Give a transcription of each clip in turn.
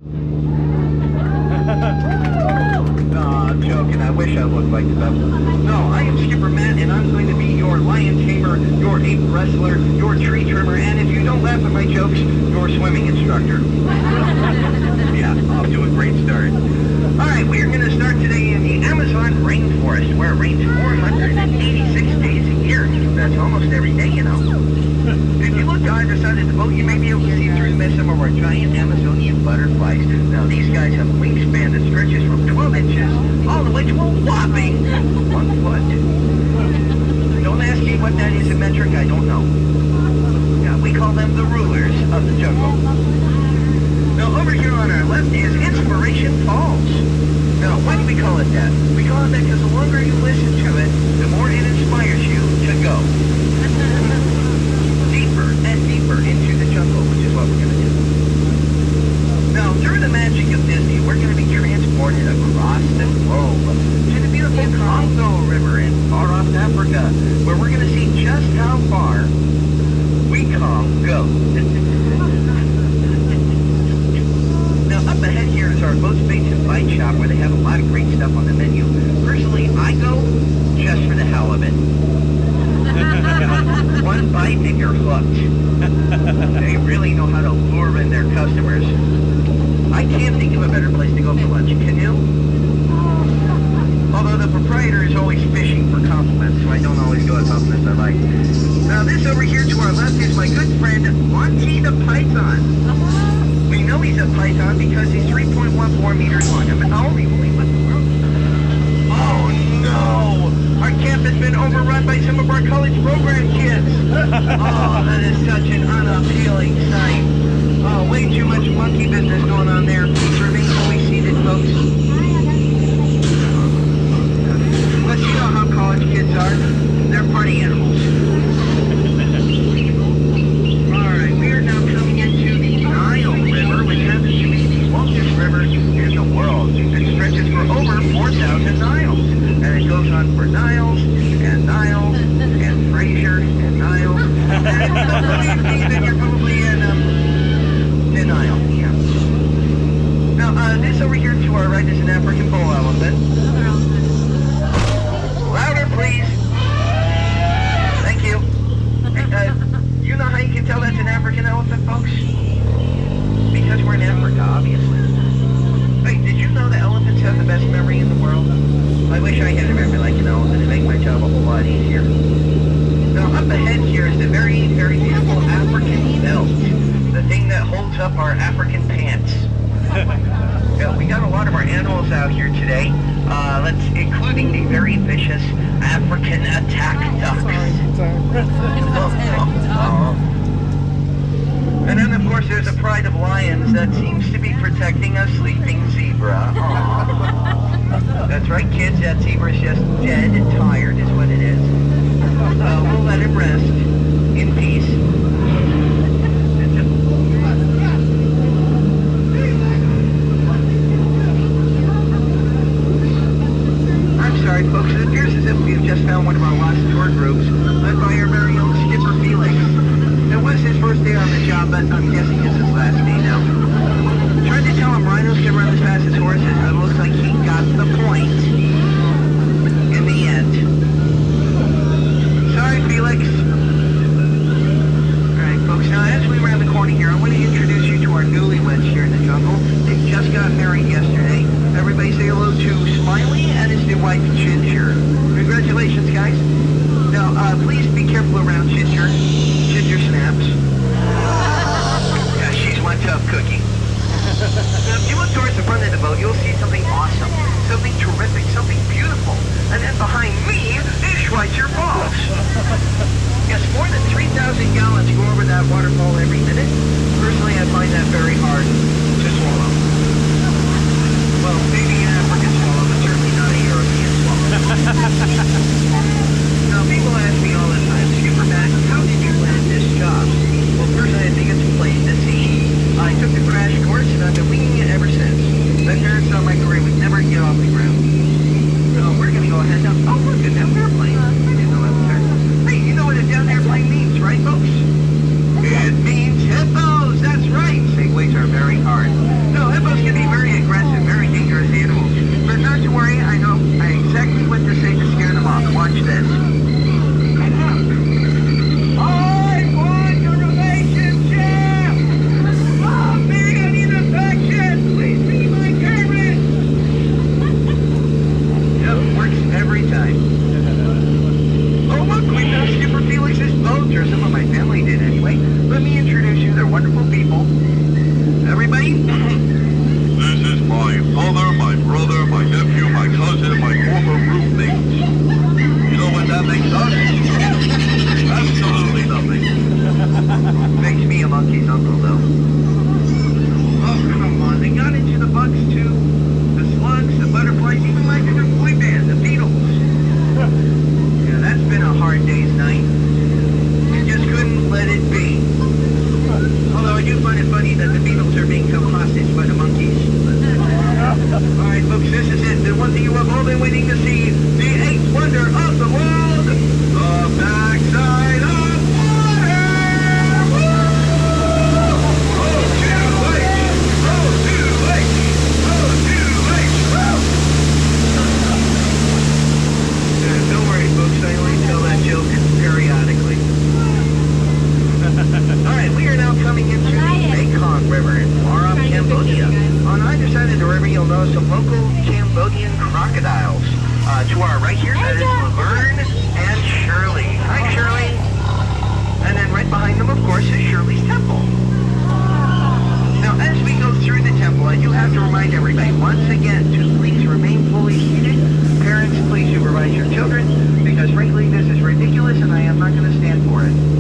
No, I'm joking. I wish I looked like this. No, I am Skipper Matt, and I'm going to be your lion tamer, your ape wrestler, your tree trimmer, and if you don't laugh at my jokes, your swimming instructor. Yeah, off to a great start. All right, we are going to start today in the Amazon rainforest, where it rains 486 days a year. That's almost every day, you know. If you look to either side of the boat, you may be able to see through the mist some of our giant Amazonian butterflies. Now, these guys have a wingspan that stretches from 12 inches all the way to a whopping 1 foot. Don't ask me what that is in metric, I don't know. Yeah, we call them the rulers of the jungle. Now, over here on our left is Inspiration Falls. Now, why do we call it that? We call it that because the longer you listen to it, the more it inspires you to go. Deeper and deeper into the jungle, which is what we're going to do. Now, through the magic of Disney, we're going to be transported across the globe to the beautiful Congo River in far-off Africa, where we're going to see just how far we can go. Now, up ahead here is our boat space and bite shop, where they have a lot of great stuff on the menu. Personally, I go just for the hell of it. One bite and you're hooked. They really know how to lure in their customers. I can't think of a better place to go for lunch. Can you? Although the proprietor is always fishing for compliments, so I don't always go at compliments I like. Now this over here to our left is my good friend, Monty the Python. We know he's a python because he's 3.14 meters long. I mean, oh no! Our camp has been overrun by some of our college program kids. Oh, that is such an unappealing sight. Oh, way too much monkey business going on there. Please remain always seated, folks. But you know how college kids are. They're party animals. Alright, we are now coming into the Nile River, which happens to be the longest river in the world. It stretches for over 4,000 miles. And it goes on for Niles, and Niles, and Fraser, and Niles. And don't believe me, then you're probably in denial. Yeah. Now, this over here to our right is an African bull elephant. Louder, please. Thank you. Hey, you know how you can tell that's an African elephant, folks? Because we're in Africa, obviously. Hey, did you know that elephants have the best memory in the world? I wish I had a memory like an elephant to make my job a whole lot easier. Now, up ahead here is the very, very beautiful African belt. The thing that holds up our African pants. Yeah, we got a lot of our animals out here today, including the very vicious African attack ducks. And then, of course, there's a pride of lions that seems to be protecting a sleeping zebra. Aww. That's right, kids, that zebra's just dead and tired is what it is. We'll let him rest in peace. I'm sorry, folks, it appears as if we've just found one of our lost tour groups, led by our very own Skipper Felix. It was his first day on the job, but I'm guessing it's his last day now. Tried to tell him rhinos can run as fast as horses, and it looks like he got the point in the end. Sorry, Felix. Alright, folks, now as we round the corner here, I want to introduce you to our newlyweds here in the jungle. They just got married yesterday. Everybody say hello to Smiley and his new wife, Ginger. Congratulations, guys. Now, please be careful around Ginger. Ginger snaps. Yeah, she's one tough cookie. Now, if you look towards the front of the boat, you'll see something awesome, something terrific, something beautiful. And then behind me is Schweitzer Falls. Yes, more than 3,000 gallons go over that waterfall every minute. Personally, I find that very hard to swallow. Well, maybe an African swallow, but certainly not a European swallow. Now, people ask me all the time, Skipper Matt, how did you land this job? Well, personally, I think it's plain to see. I took the crash course, and I've been winging it ever since. My parents thought my career would never get off the ground. So we're going to go ahead now. Oh, look, a down airplane. I didn't know that was there. Hey, you know what a down airplane means, right, folks? It means hippos. That's right. Segways are very hard. No, hippos Cambodia. On either side of the river, you'll notice some local Cambodian crocodiles. To our right here, that is Laverne and Shirley. Hi, Shirley. And then right behind them, of course, is Shirley's temple. Now, as we go through the temple, I do have to remind everybody, once again, to please remain fully seated. Parents, please supervise your children, because frankly, this is ridiculous and I am not going to stand for it.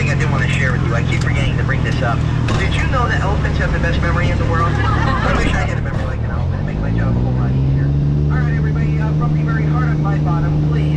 something I did want to share with you. I keep forgetting to bring this up. Did you know that elephants have the best memory in the world? I wish I had a memory like an elephant. It'd make my job a whole lot easier. All right, everybody, from the very heart of my bottom, please